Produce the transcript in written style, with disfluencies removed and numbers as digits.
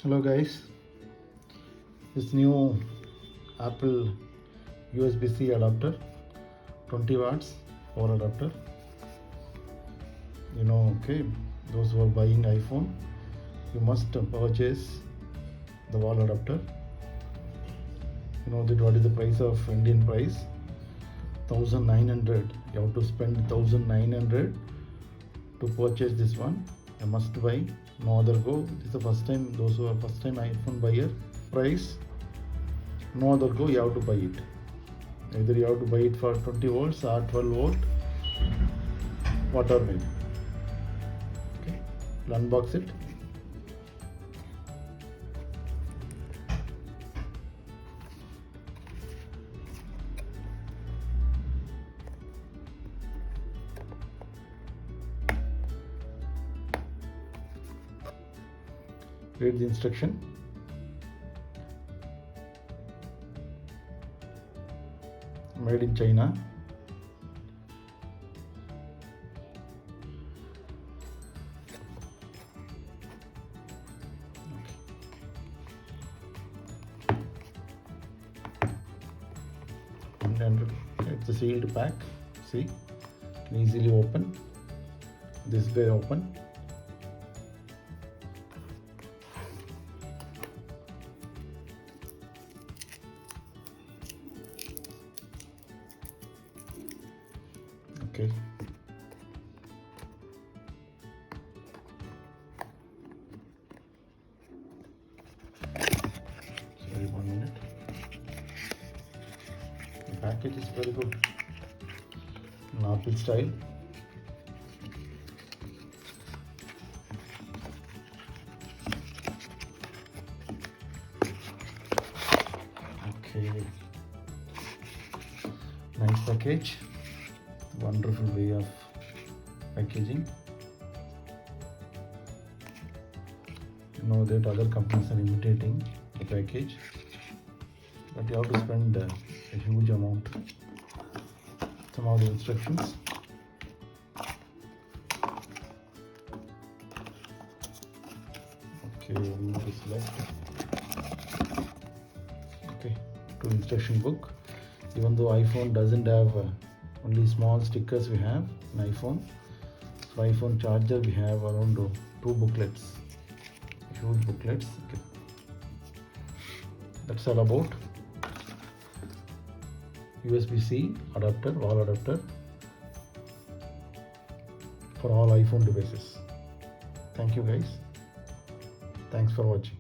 Hello guys, this new Apple USB-C adapter, 20 watts power adapter. Okay, those who are buying iPhone, you must purchase the wall adapter. You know that what is the price of Indian price? 1900. You have to spend 1900 to purchase this one. A must buy, no other go. This is the first time, those who are first time iPhone buyer. Price, no other go, you have to buy it. Either you have to buy it for 20 volts or 12 volt, whatever maybe. Okay, we'll unbox it. Read the instruction. Made in China. And it's a sealed pack. See, can easily open. This way open. Okay. Sorry, 1 minute. The package is very good. An Apple style. Okay. Nice package. Wonderful way of packaging. You know that other companies are imitating the package, but you have to spend a huge amount. Some of the instructions. Okay, we need to select. Okay, to instruction book. Even though iPhone doesn't have only small stickers, we have an iPhone. For iPhone charger, we have around 2 booklets, huge booklets. Okay. That's all about USB-C adapter, wall adapter for all iPhone devices. Thank you guys. Thanks for watching.